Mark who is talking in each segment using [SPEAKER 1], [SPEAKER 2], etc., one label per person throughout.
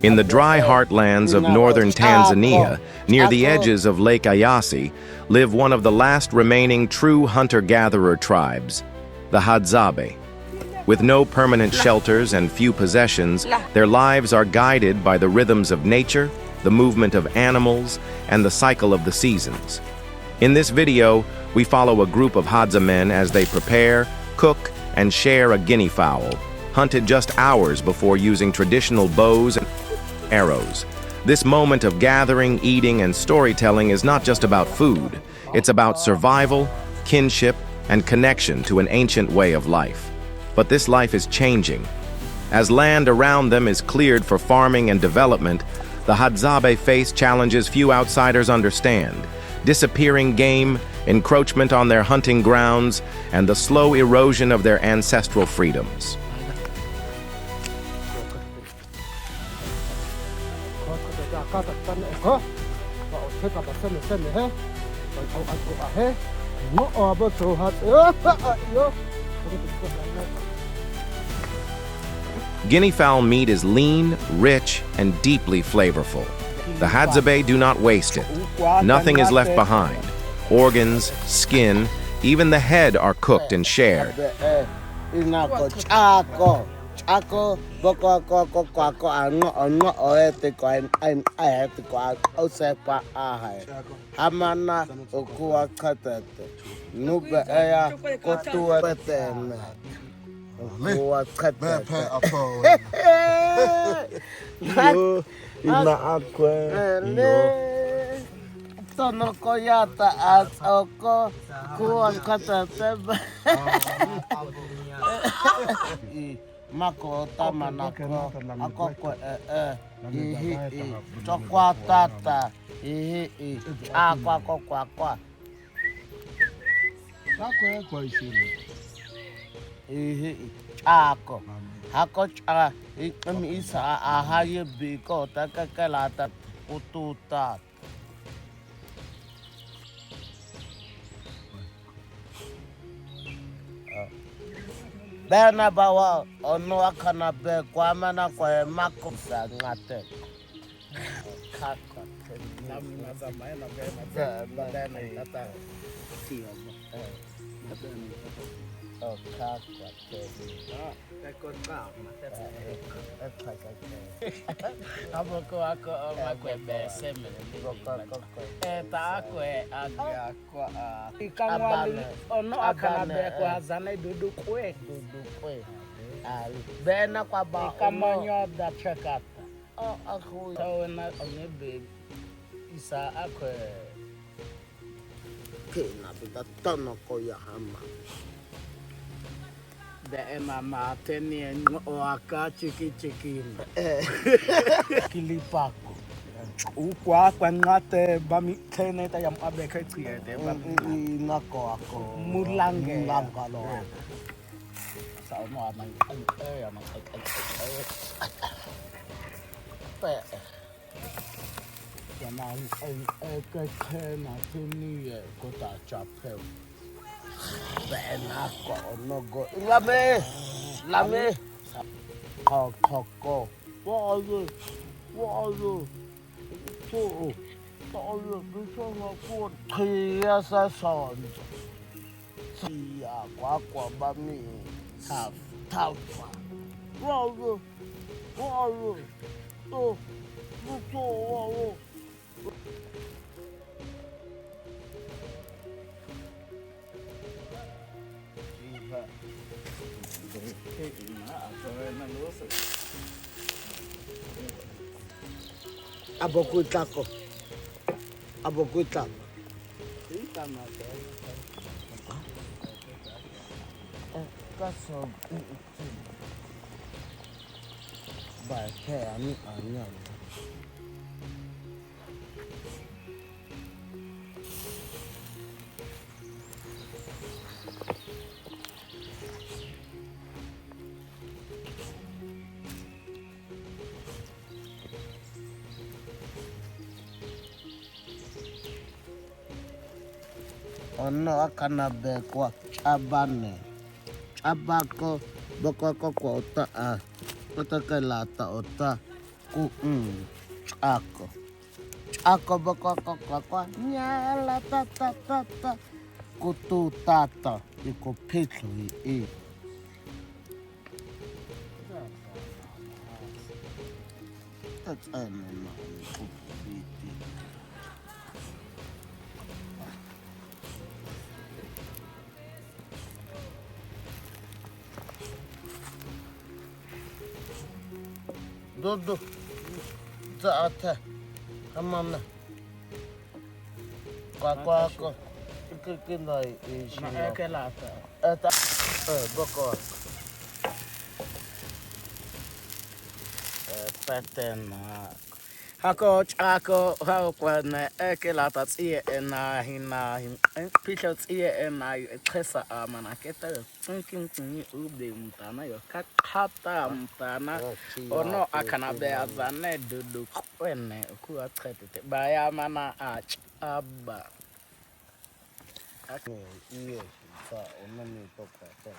[SPEAKER 1] In the dry heartlands of northern Tanzania, near the edges of Lake Eyasi, live one of the last remaining true hunter-gatherer tribes, the Hadzabe. With no permanent shelters and few possessions, their lives are guided by the rhythms of nature, the movement of animals, and the cycle of the seasons. In this video, we follow a group of Hadza men as they prepare, cook, and share a guinea fowl, hunted just hours before using traditional bows and arrows. This moment of gathering, eating, and storytelling is not just about food. It's about survival, kinship, and connection to an ancient way of life. But this life is changing. As land around them is cleared for farming and development, the Hadzabe face challenges few outsiders understand: disappearing game, encroachment on their hunting grounds, and the slow erosion of their ancestral freedoms. Guinea fowl meat is lean, rich, and deeply flavorful. The Hadzabe do not waste it. Nothing is left behind. Organs, skin, even the head are cooked and shared.
[SPEAKER 2] Tono koyata as oko kuan kata teba. Mako tamanako ako ko ihi chokwa tata ihi akwa kokwa kwa. Kakwe kwa isini. Ihi ako hako cha ikami isa ahaye biko takakalata ututa. Bena bawa ono akana be kwa mana kwa mako sa ngate. Kakwa namna za maana bena nata sio. Oh kakwa Abo ko ako makwe beseme ta ako aga kwa
[SPEAKER 3] Ikanwali ono akana be kwa zana dudu kwe
[SPEAKER 2] ali bena kwa ba
[SPEAKER 3] ikamanyo da chekata
[SPEAKER 2] oh ako
[SPEAKER 3] so na onebe isa akwe
[SPEAKER 2] kena bita tono ko ya hama
[SPEAKER 3] de mama teni o aka chiki kilipako ukwa kwa ngate bami tene ta yam abe khetrie de bami
[SPEAKER 2] nako ako
[SPEAKER 3] mulange
[SPEAKER 2] lo
[SPEAKER 3] sa no amang ya mang
[SPEAKER 2] pe
[SPEAKER 3] ya mang ke na tuni ko ta chapel
[SPEAKER 2] bena ko no go lame ko wazo to biso na ko tia sa son tia kwa bami tafa wazo to wazo Abokuitako. Kaso ba ke ani anya. Ono akana be kwa abane abako boko ko ota a ota ka lata ota Ako. Ako bakakakakwa. Nyala ta. Kutu tata. Iko pitlo i. That's Dodo. Zaata. Amana. Kwako. Ikikina ishi.
[SPEAKER 3] Na ekelata.
[SPEAKER 2] Eta. Boko. Patena.
[SPEAKER 3] Hako chako hakwa na ekelata tsie ena hina pisho tsie ena etresa amana keta thinking tini ube mtana yo kakata mtana ono akanabe azane dudu kwene kuwa tretete baya mana aba
[SPEAKER 2] Yes, sa onani toka ta.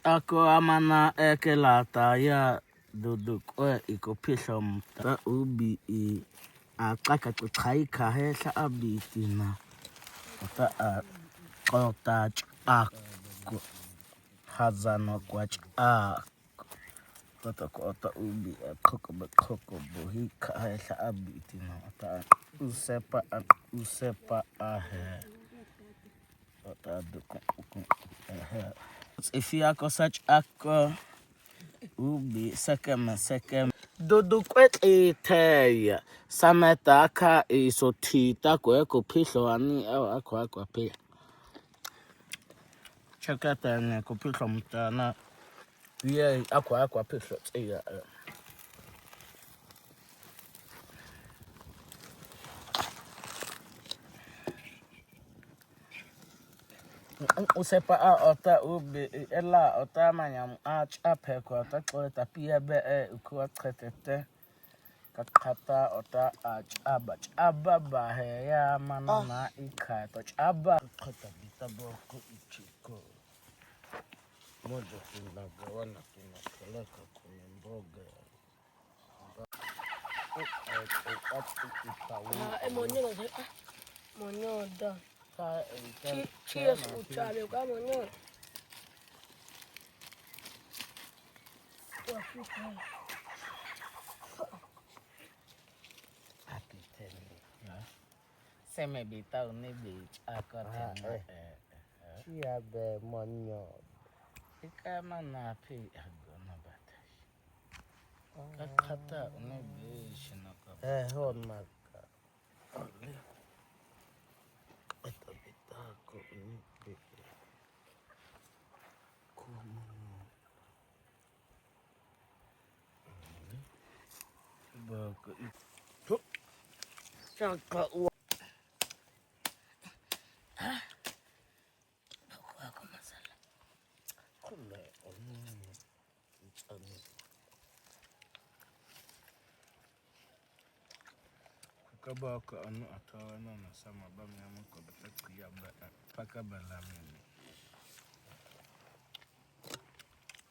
[SPEAKER 3] ako amana ekelata ya dudu kwe ikopisho mtana ubi I akaka kuchaika hesha abitina ota kota ako hazano kwa kota ubi koko bohika hesha abitina ota usepa ahe ota duku if yako such ako ubi sekeme dudu kwete teya sameta aka isotita kweko pisho ani ako pia chakata ne kupisho mtana yeah ako pisho yeah usepa ota ubi ela ota manyam ape ko ota ko tapia be ko tretete kakata ota aba ba he ya mana na ika to aba
[SPEAKER 2] Kota bitabo ko ichiko. Moja tunagawana tunapeleka kwenye mboga.
[SPEAKER 4] Monyoda. Cheers uchale kwa monyoda.
[SPEAKER 3] seme bita uni beach akota
[SPEAKER 2] Chia be monyo.
[SPEAKER 3] ika mana pe agona batash kakata uni beach na ka
[SPEAKER 2] Honaka. Ito bitako ni bebe. Kumo.
[SPEAKER 3] boko
[SPEAKER 2] Chaka uwa.
[SPEAKER 3] wako masala
[SPEAKER 2] Kule onu.
[SPEAKER 3] kabako anu atawa na sama bami amuko betatu ya paka balamini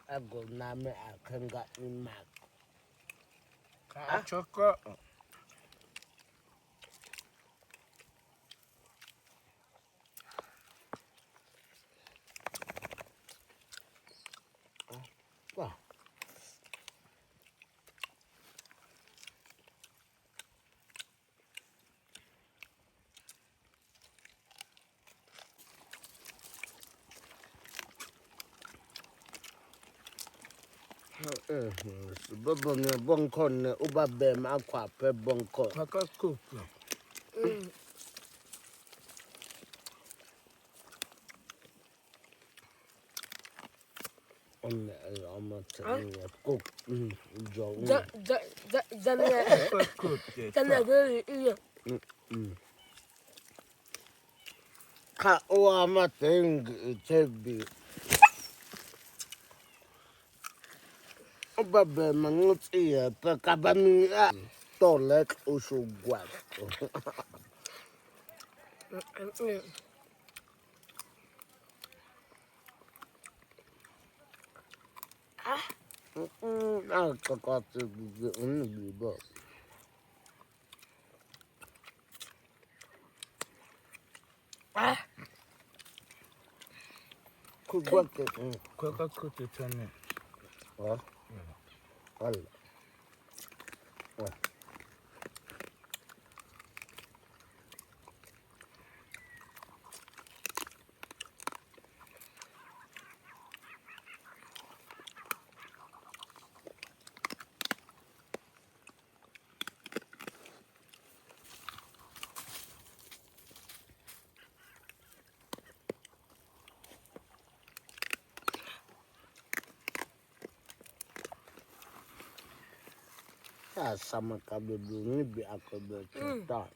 [SPEAKER 2] Ago name akenga imak.
[SPEAKER 3] ka choko
[SPEAKER 2] Wah. Babonge bonkone ubabem akwape bonko.
[SPEAKER 3] paka kuku
[SPEAKER 2] On amate cook jo. Ka o amate tebi. Ubabem ngutsi pa kabami tolek usugwa. got to be only book. Could work it.
[SPEAKER 3] Quick, cook it on it.
[SPEAKER 2] Well, sama kabel ini bi aku bercerita.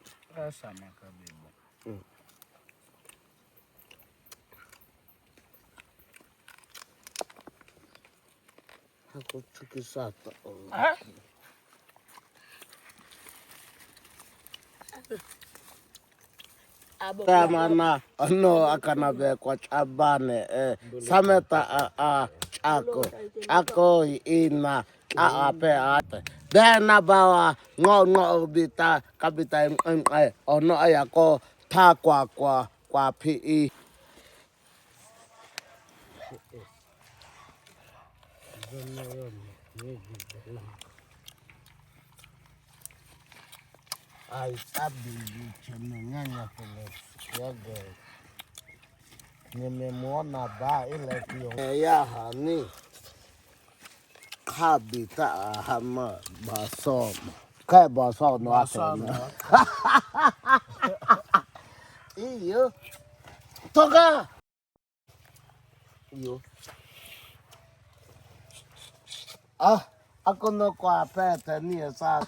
[SPEAKER 3] Sama kabel.
[SPEAKER 2] Aku cuci satu. Mana ano akan abe kwa chabane sameta ako ina ape ate dena bawa ngo bita kabita ono ayako ta kwa pi ai sabi chemenya pole yago nimemwona ba ile kio ya hani kabita hama basoma kai basoma asana iyo toka iyo ako no kwa pete ni sa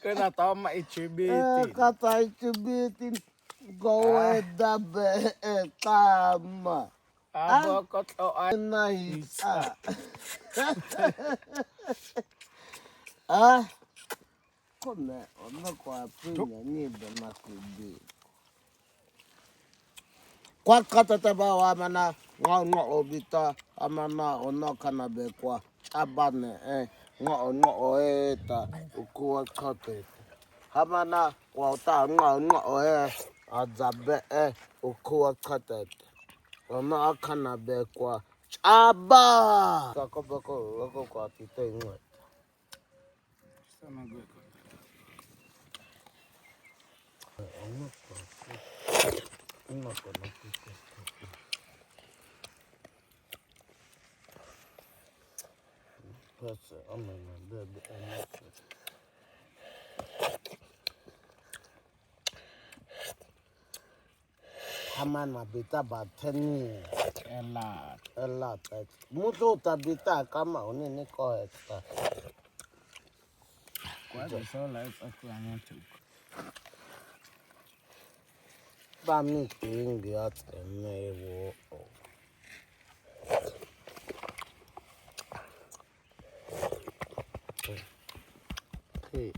[SPEAKER 3] Kena toma ichibiti.
[SPEAKER 2] kata ichibiti goe dabe tama
[SPEAKER 3] Abokot o ay.
[SPEAKER 2] nice kone ono kwa pinya ni be makubi kwa kata tabawa mana ngo obita amana ono kana be kwa abane ngo eta ukuwa kate hamana kwa ta ngo Hadzabe ukuwa kate ono akana be kwa aba kako kwa pite ngo
[SPEAKER 3] Sama gue. Hamana bita bateni ela mutu tabita kama unini ko extra Kwa so life aku anya tu.
[SPEAKER 2] ba mi pingi at emewo hey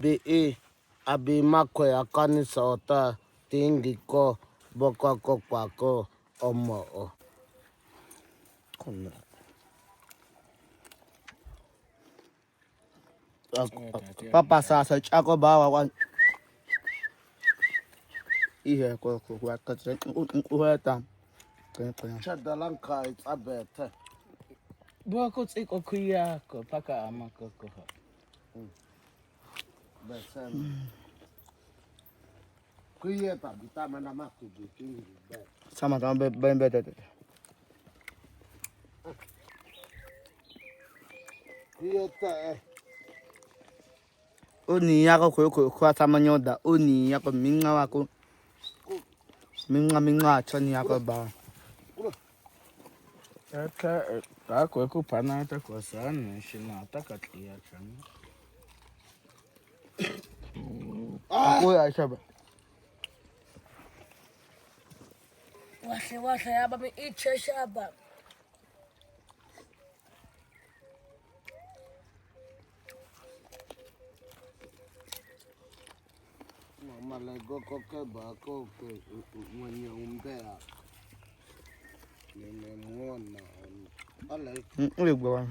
[SPEAKER 2] Bi abi makwe akanisa ota tingi ko boko kwako omo
[SPEAKER 3] Papa sasa chako bawa wan. Ihe ko ka tre ueta. Kaya.
[SPEAKER 2] chadalanka abete
[SPEAKER 3] Boko tsiko kuya ko paka amako ko.
[SPEAKER 2] besen kuyeta bitama na makubi tingi be
[SPEAKER 3] Sama tama ben bete.
[SPEAKER 2] kuyeta
[SPEAKER 3] Oni yako ko sama nyoda. Oni yako minga wako. Minga choni yako ba. Ta ko pana ta ko sana shina ta katlia chani. Ako ya shaba.
[SPEAKER 4] Wase yaba mi iche shaba.
[SPEAKER 2] Mama le go koke ba ko mwenye umbea. Nimemwona. Ale
[SPEAKER 3] Ule gwa.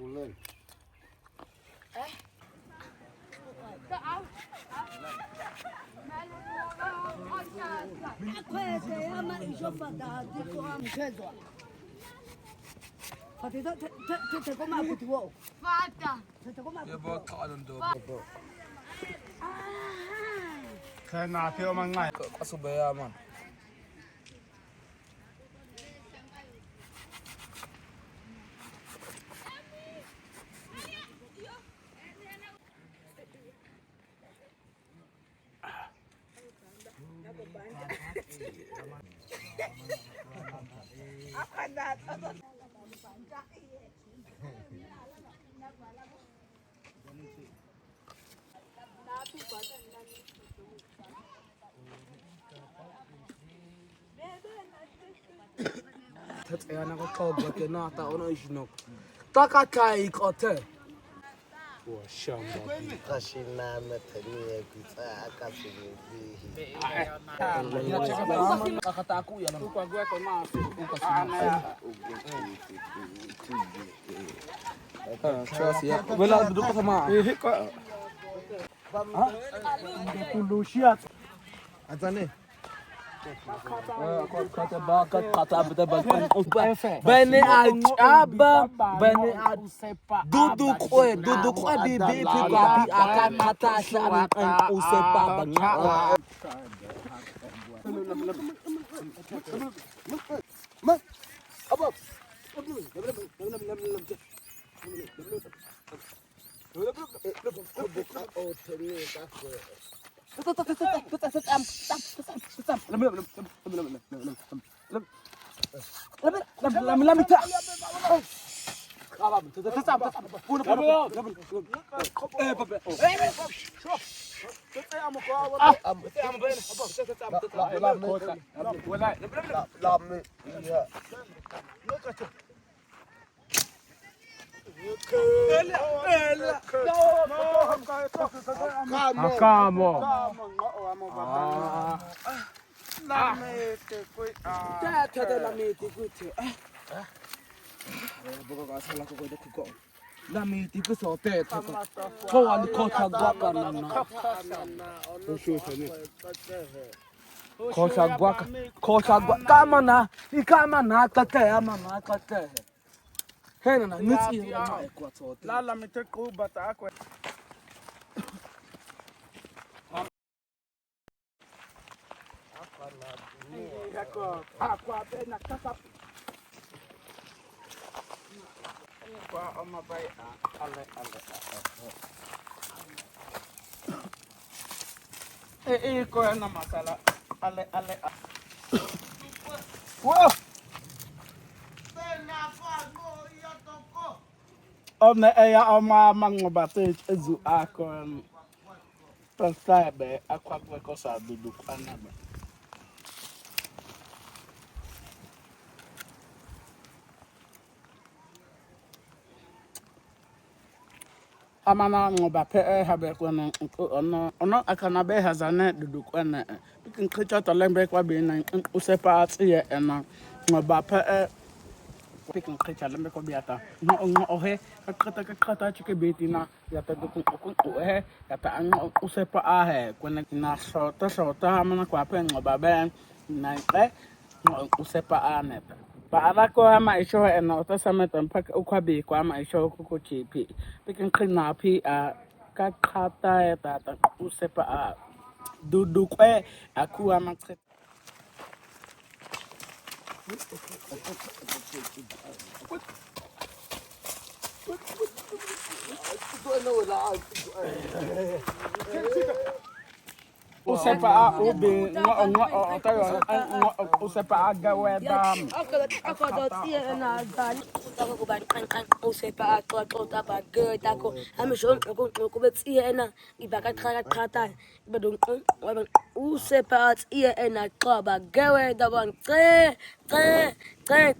[SPEAKER 2] kule.
[SPEAKER 4] Akwete ama ishofada diko amchezwa. Fatito te koma kutiwo. Fata. Te koma. Yebo kalando.
[SPEAKER 3] Kana theo mangai kasubaya man. Tatayana ko kobo ke na ta ono ishinok. Takatai kote. Wa shamba.
[SPEAKER 2] Kashina metani kuta akasibi.
[SPEAKER 3] Akataku ya na kwa gwa ko na ukasina. Chasi ya. Wala dudu sama. Kulushia.
[SPEAKER 2] Atane.
[SPEAKER 3] Kata bakat kata beta bakan bani ajaba bani duduk bibi kapi akan kata shan usepa banyak Kosha guaka kama na kate ama na kate hena na nitsi na kwa tote lala miteku bata akwe akwa bena kasa kwa ama bai ale ko na masala ale wow Omne eya oma mangobate ezu akon Hadzabe akwa kosa duduk anabe amana ngoba pe habe kwana ono akana be hazane duduk ene bikin krecha talembe kwa be na usepa atiye ena ngoba pe pikin krecha lembe kwa biata no ohe kata chike betina yata dukun ohe yata an usepa ahe kwana na shota amana kwa pe ngoba be na usepa aneta para ko ama isho ena otasameta mpaka ukwabe kwa ama isho kuko chipi pikin khina pi a kakata eta ta usepa a dudukwe aku ama khet usepa a obi no usepa aga wedam
[SPEAKER 4] Akada tie na dali. Tako ko ban kan o sepa to tapa ge tako ami shon ko bet ena ibaka khata iba don u sepa ena qoba gewe da ban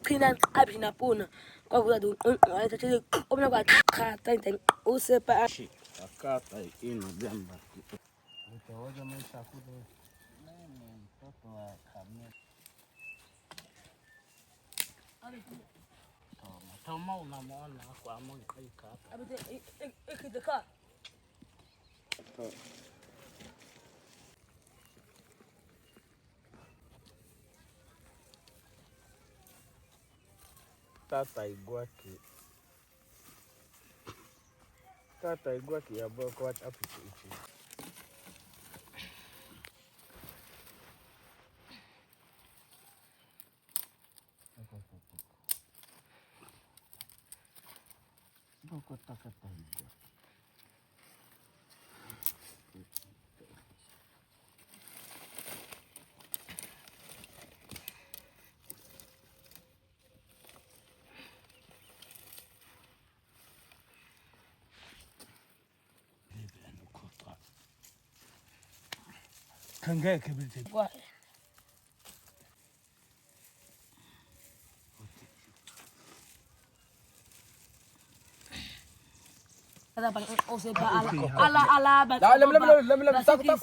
[SPEAKER 4] qina abina puna kwa kuda don ayathe omna kwa khata enten u sepa
[SPEAKER 3] akata ina demba
[SPEAKER 2] Utaoja maisha kudo. Mtoto wa kamia.
[SPEAKER 3] toma unamwona kwa Mungu kata
[SPEAKER 4] abite ikideka
[SPEAKER 3] tata igwaki ya boko wat apiki ichi
[SPEAKER 2] Boko takata hiyo.
[SPEAKER 3] kange kibiti
[SPEAKER 4] kwa Kada ban o sepa ala ba
[SPEAKER 3] lem tak tak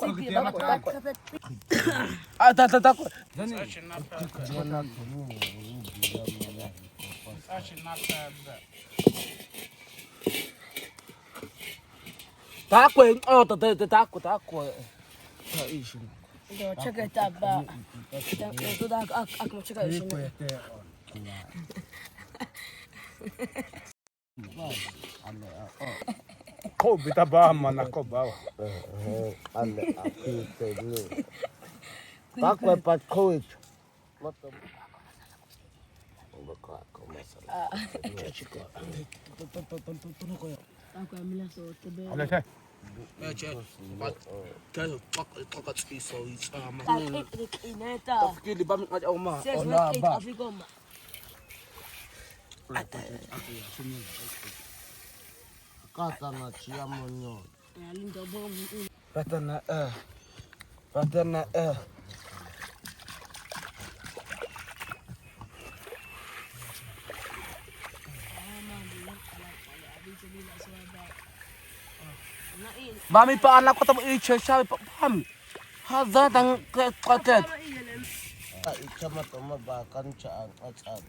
[SPEAKER 3] takwe oh takwe ta ishi
[SPEAKER 4] do cheka taba do da ak mo cheka ishi
[SPEAKER 3] ko bitaba mana ko bawa
[SPEAKER 2] Ale apite ni. Takwe pat coach. Moto. Boko ako masala.
[SPEAKER 4] Ako amila so tebe
[SPEAKER 3] ala sai kayo pak iso isama
[SPEAKER 4] ineta
[SPEAKER 3] kili bam ngaja uma
[SPEAKER 4] ses
[SPEAKER 3] ona
[SPEAKER 4] wet
[SPEAKER 3] ba
[SPEAKER 4] afrikoma
[SPEAKER 2] Kata na chia monyo.
[SPEAKER 4] lindo bom
[SPEAKER 3] patana Mami pa anak ko tamo i-share pa pam. Hadza tang qatet.
[SPEAKER 2] Ichama toma ba kancha ang atsan.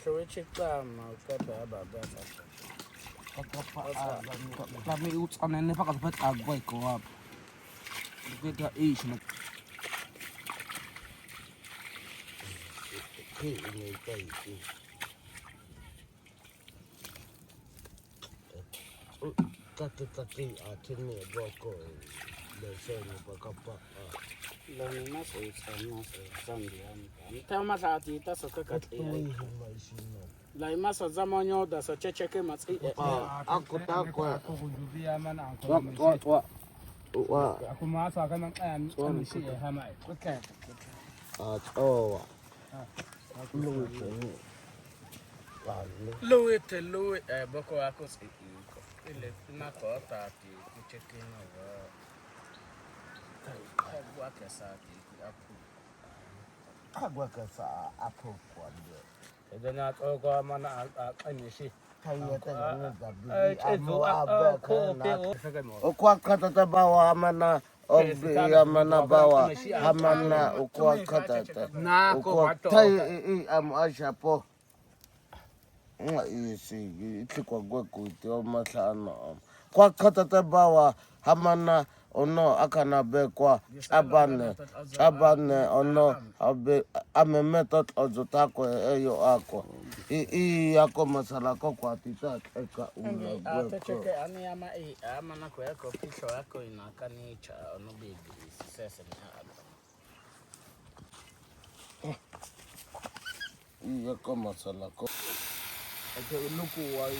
[SPEAKER 3] Showche kama ka ba.
[SPEAKER 2] Kakapa
[SPEAKER 3] Kami utsan ne pa kapat agway ko ab. Kita ish na
[SPEAKER 2] ini kai. Kati atini boko. Leseni bakapa.
[SPEAKER 3] lani na so tsana so zambi am. Ta masa ti ta so ka
[SPEAKER 2] Oi maishino.
[SPEAKER 3] Lai masa zamanyo da so checheke matsi.
[SPEAKER 2] Ako takwa.
[SPEAKER 3] Kujudia mana
[SPEAKER 2] Wa.
[SPEAKER 3] Aku masa kan an shi hama. Okay.
[SPEAKER 2] Oh.
[SPEAKER 3] Louis boko ako si ko. Ile na ko ta ti checheke na wa. Agwa kesa ti aku.
[SPEAKER 2] Agwa kasa apo kwande.
[SPEAKER 3] Idan na tsogo mana a shi.
[SPEAKER 2] Kaya tanga gabi. Amo abaka. Okwa kata bawa mana obi amana bawa hamana okwa kata.
[SPEAKER 3] Na ko
[SPEAKER 2] Okwa tai am ashapo. Isi itikwa gwekuti omahlano. Kwa kata bawa hamana ono akana be kwa abane ono abe amemetot ozotako eyo ako yako masala ko kwa tita eka
[SPEAKER 3] cheke ani ama na kwa yako picho yako inakani cha ono bibi sasa ni
[SPEAKER 2] yako masala ko
[SPEAKER 3] ake luku wai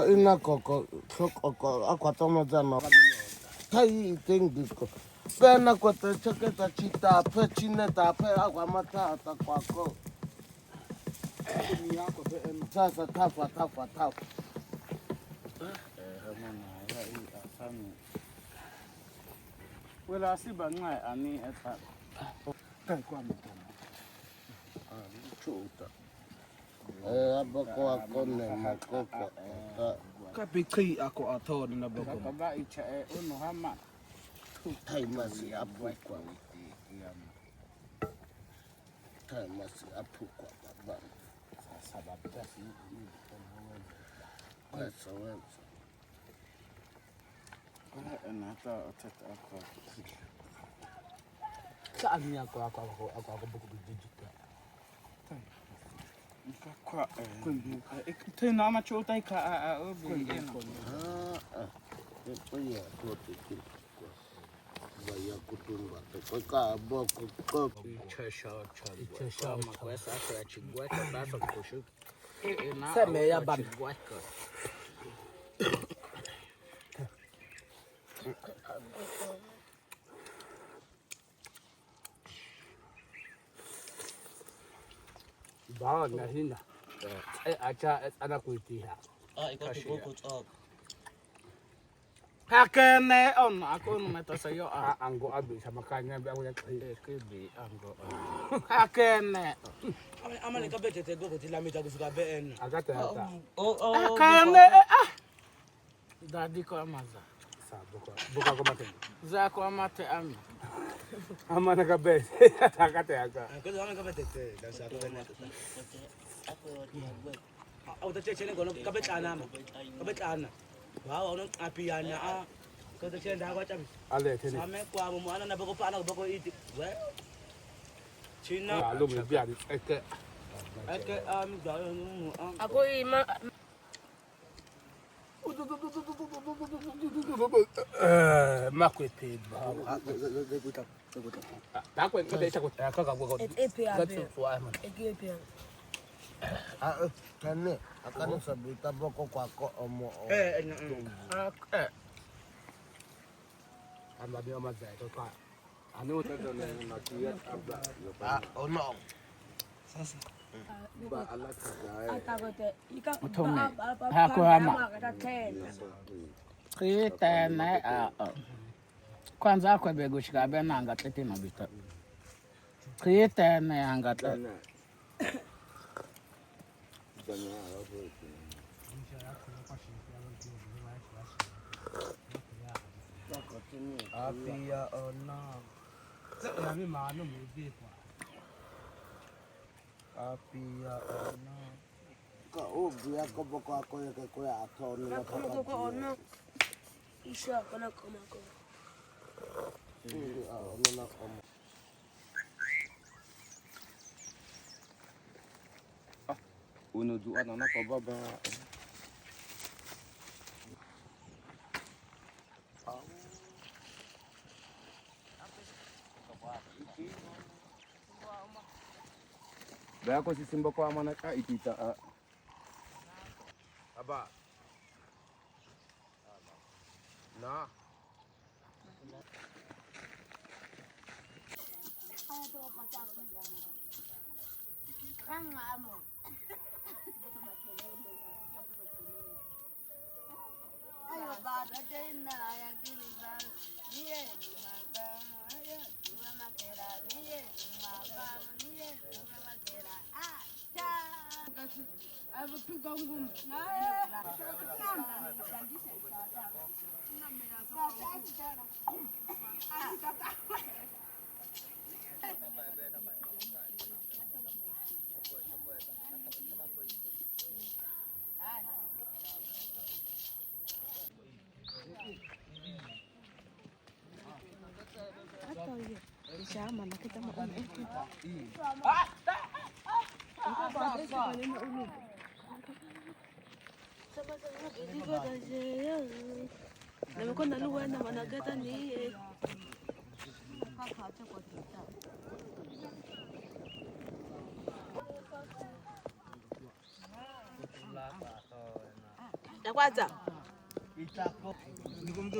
[SPEAKER 2] ina koko akwatomo dzana tai tengiko pena kwata chaketa chita pe chineta pe agwa matata kwako sasa tafa
[SPEAKER 3] wela siba nxa ani eta kwami chuta
[SPEAKER 2] abako akone makoko
[SPEAKER 3] kapiqi ako athona nabako kaba icha uno hama
[SPEAKER 2] tai masi apukwa tai masi apukwa baba
[SPEAKER 3] sababu basi
[SPEAKER 2] kwesa
[SPEAKER 3] nata otata ako
[SPEAKER 2] sani ako buku bijijika
[SPEAKER 3] kwa tena ama chuta ka obi
[SPEAKER 2] oya kote vaya kutunga kwa boko kote
[SPEAKER 3] ichesha makwesa kwa chigwata basa kushuka
[SPEAKER 2] seme ya baba
[SPEAKER 3] ba na hina acha ana kuitiha hakene on ako meta sayo ango abi sama kanya bi ako yakebe ango hakene
[SPEAKER 5] amane ka betete go kutila mita kusuka ben
[SPEAKER 3] agata ata
[SPEAKER 5] hakene
[SPEAKER 3] dadi ko amaza
[SPEAKER 2] buka kwa mate
[SPEAKER 3] za ko amate ami
[SPEAKER 2] amana ka be takate aka
[SPEAKER 5] ko amane ka betete da sa ko ben au ta chene gono ka betana ma ka betana wa ono apiyana a ko ta chene da kwa chabi
[SPEAKER 2] ale tene
[SPEAKER 5] ame kwa mu ana na bako pa na bako iti we china
[SPEAKER 2] alo mi bia di eke
[SPEAKER 5] da no
[SPEAKER 4] Ako ima
[SPEAKER 3] makwete ba
[SPEAKER 2] takwe ngade cha ko
[SPEAKER 3] kaka go
[SPEAKER 4] epe
[SPEAKER 3] gatsu kwa man
[SPEAKER 4] epe
[SPEAKER 2] kane akane sabita boko kwako omo
[SPEAKER 3] ambabi amazai to ka ani utata na kia abla
[SPEAKER 2] ono
[SPEAKER 3] sasa
[SPEAKER 2] ba alaka
[SPEAKER 4] atakote ika
[SPEAKER 3] hako ama
[SPEAKER 4] kata tena
[SPEAKER 3] kitene kwanza kwa bego shikabe nanga tete mabita kitene anga tete
[SPEAKER 2] apia ona
[SPEAKER 3] na mimi maana mbipi
[SPEAKER 2] apia ona ka obi yako boko ako yake kwa atoni na
[SPEAKER 4] kama kwa ona isha kana kama kwa
[SPEAKER 2] ona kama
[SPEAKER 3] uno dua na kwa baba Bako si simba kwa mana ka itita aba na
[SPEAKER 4] ayo bada tena ya kiliza nie manga ayo dua makera nie manga nie dua makera acha avutuka ngumu Sama na kita makan itu. Sama-sama jadi kau dah sayang. Nama kau nak luar nama nak kata ni. Kau kacau kau tidak. Nakwatsa.
[SPEAKER 2] Itako.
[SPEAKER 5] Hindi ko mto.